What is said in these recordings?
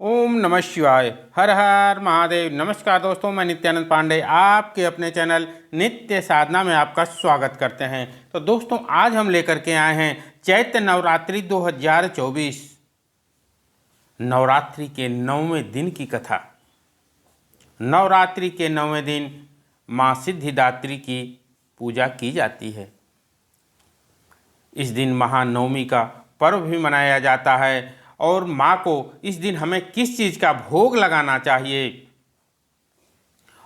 ओम नमः शिवाय। हर हर महादेव। नमस्कार दोस्तों, मैं नित्यानंद पांडे आपके अपने चैनल नित्य साधना में आपका स्वागत करते हैं। तो दोस्तों, आज हम लेकर के आए हैं चैत्र नवरात्रि 2024 नवरात्रि के 9वें दिन की कथा। नवरात्रि के 9वें दिन माँ सिद्धिदात्री की पूजा की जाती है। इस दिन महानवमी का पर्व भी मनाया जाता है और माँ को इस दिन हमें किस चीज़ का भोग लगाना चाहिए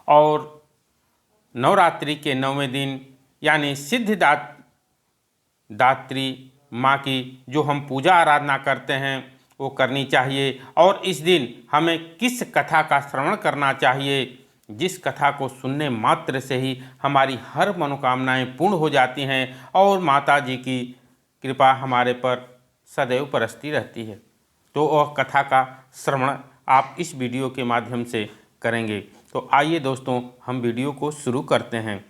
और नवरात्रि के 9वें दिन यानी दात्री माँ की जो हम पूजा आराधना करते हैं वो करनी चाहिए। और इस दिन हमें किस कथा का श्रवण करना चाहिए, जिस कथा को सुनने मात्र से ही हमारी हर मनोकामनाएं पूर्ण हो जाती हैं और माता जी की कृपा हमारे पर सदैव बरसती रहती है। तो वह कथा का श्रवण आप इस वीडियो के माध्यम से करेंगे। तो आइए दोस्तों, हम वीडियो को शुरू करते हैं।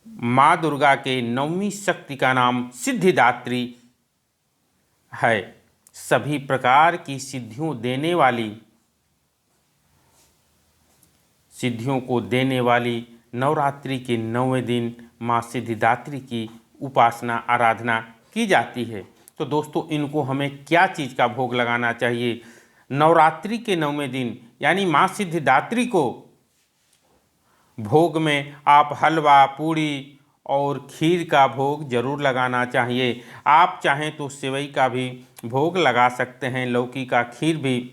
माँ दुर्गा के 9वीं शक्ति का नाम सिद्धिदात्री है। सभी प्रकार की सिद्धियों को देने वाली नवरात्रि के 9वें दिन माँ सिद्धिदात्री की उपासना आराधना की जाती है। तो दोस्तों, इनको हमें क्या चीज़ का भोग लगाना चाहिए? नवरात्रि के 9वें दिन यानी माँ सिद्धिदात्री को भोग में आप हलवा, पूड़ी और खीर का भोग जरूर लगाना चाहिए। आप चाहें तो सेवई का भी भोग लगा सकते हैं, लौकी का खीर भी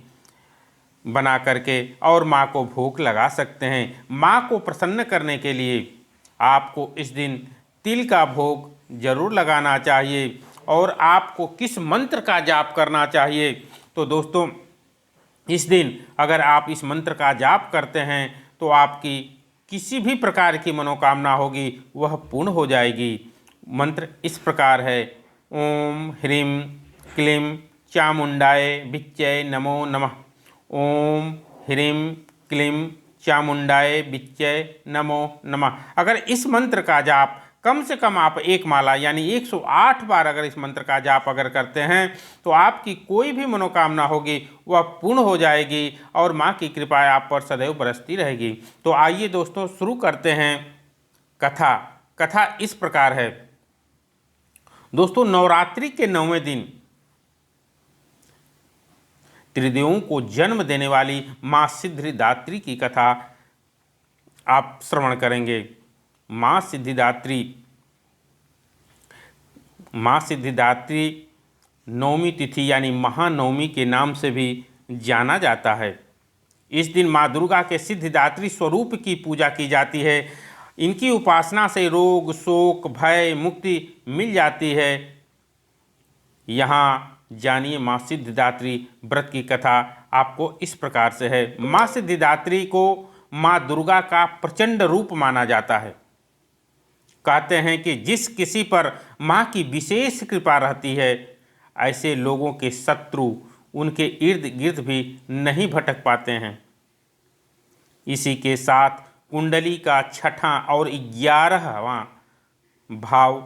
बना करके और माँ को भोग लगा सकते हैं। माँ को प्रसन्न करने के लिए आपको इस दिन तिल का भोग जरूर लगाना चाहिए। और आपको किस मंत्र का जाप करना चाहिए? तो दोस्तों, इस दिन अगर आप इस मंत्र का जाप करते हैं तो आपकी किसी भी प्रकार की मनोकामना होगी वह पूर्ण हो जाएगी। मंत्र इस प्रकार है: ओम ह्रीं क्लीं चामुंडाय विच्चय नमो नमः। ओम ह्रीं क्लीं चामुंडाय विच्चय नमो नमः। अगर इस मंत्र का जाप कम से कम आप एक माला यानी 108 बार अगर इस मंत्र का जाप अगर करते हैं तो आपकी कोई भी मनोकामना होगी वह पूर्ण हो जाएगी और माँ की कृपा आप पर सदैव बरसती रहेगी। तो आइए दोस्तों, शुरू करते हैं कथा। कथा इस प्रकार है दोस्तों। नवरात्रि के 9वें दिन त्रिदेवों को जन्म देने वाली माँ सिद्धिदात्री की कथा आप श्रवण करेंगे। माँ सिद्धिदात्री 9वीं तिथि यानी महानवमी के नाम से भी जाना जाता है। इस दिन माँ दुर्गा के सिद्धिदात्री स्वरूप की पूजा की जाती है। इनकी उपासना से रोग, शोक, भय, मुक्ति मिल जाती है। यहाँ जानिए माँ सिद्धिदात्री व्रत की कथा आपको इस प्रकार से है। माँ सिद्धिदात्री को माँ दुर्गा का प्रचंड रूप माना जाता है। कहते हैं कि जिस किसी पर माँ की विशेष कृपा रहती है ऐसे लोगों के शत्रु उनके इर्द गिर्द भी नहीं भटक पाते हैं। इसी के साथ कुंडली का 6वां और 11वां भाव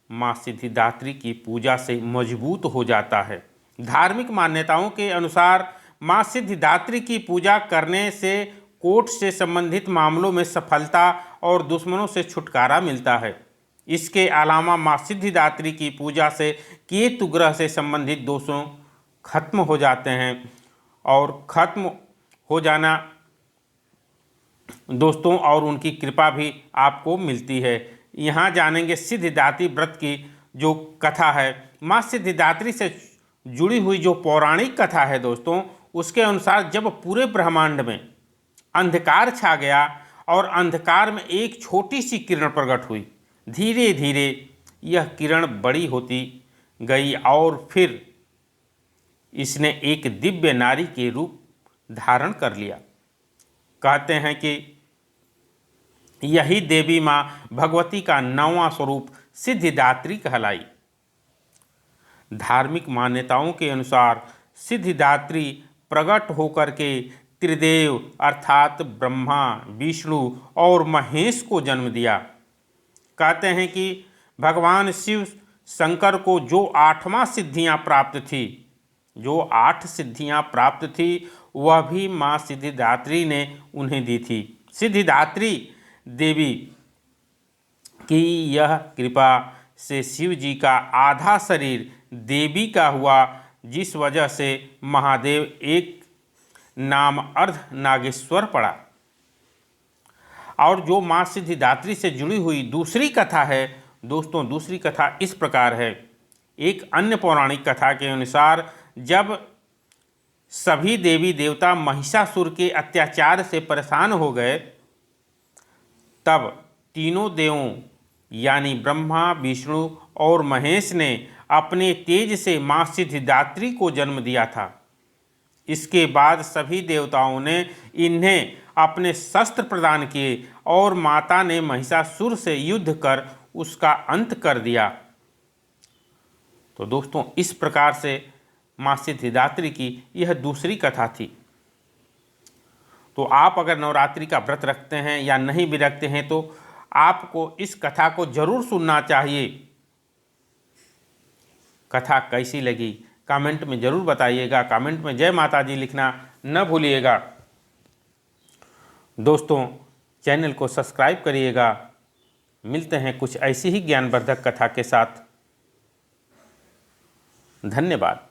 माँ सिद्धिदात्री की पूजा से मजबूत हो जाता है। धार्मिक मान्यताओं के अनुसार माँ सिद्धिदात्री की पूजा करने से कोर्ट से संबंधित मामलों में सफलता और दुश्मनों से छुटकारा मिलता है। इसके अलावा माँ सिद्धिदात्री की पूजा से केतु ग्रह से संबंधित दोषों खत्म हो जाते हैं और खत्म हो जाना दोस्तों और उनकी कृपा भी आपको मिलती है। यहाँ जानेंगे सिद्धिदात्री व्रत की जो कथा है। माँ सिद्धिदात्री से जुड़ी हुई जो पौराणिक कथा है दोस्तों, उसके अनुसार जब पूरे ब्रह्मांड में अंधकार छा गया और अंधकार में एक छोटी सी किरण प्रकट हुई, धीरे धीरे यह किरण बड़ी होती गई और फिर इसने एक दिव्य नारी के रूप धारण कर लिया। कहते हैं कि यही देवी माँ भगवती का 9वां स्वरूप सिद्धिदात्री कहलाई। धार्मिक मान्यताओं के अनुसार सिद्धिदात्री प्रकट होकर के त्रिदेव अर्थात ब्रह्मा, विष्णु और महेश को जन्म दिया। कहते हैं कि भगवान शिव शंकर को जो 8वां सिद्धियां प्राप्त थी जो 8 सिद्धियां प्राप्त थी वह भी माँ सिद्धिदात्री ने उन्हें दी थी। सिद्धिदात्री देवी की यह कृपा से शिव जी का आधा शरीर देवी का हुआ, जिस वजह से महादेव एक नाम अर्ध नागेश्वर पड़ा। और जो माँ सिद्धिदात्री से जुड़ी हुई दूसरी कथा है दोस्तों, दूसरी कथा इस प्रकार है। एक अन्य पौराणिक कथा के अनुसार जब सभी देवी देवता महिषासुर के अत्याचार से परेशान हो गए, तब तीनों देवों यानी ब्रह्मा, विष्णु और महेश ने अपने तेज से माँ सिद्धिदात्री को जन्म दिया था। इसके बाद सभी देवताओं ने इन्हें अपने शस्त्र प्रदान किए और माता ने महिषासुर से युद्ध कर उसका अंत कर दिया। तो दोस्तों, इस प्रकार से माँ सिद्धिदात्री की यह दूसरी कथा थी। तो आप अगर नवरात्रि का व्रत रखते हैं या नहीं भी रखते हैं तो आपको इस कथा को जरूर सुनना चाहिए। कथा कैसी लगी कमेंट में ज़रूर बताइएगा। कमेंट में जय माता जी लिखना न भूलिएगा। दोस्तों, चैनल को सब्सक्राइब करिएगा। मिलते हैं कुछ ऐसी ही ज्ञानवर्धक कथा के साथ। धन्यवाद।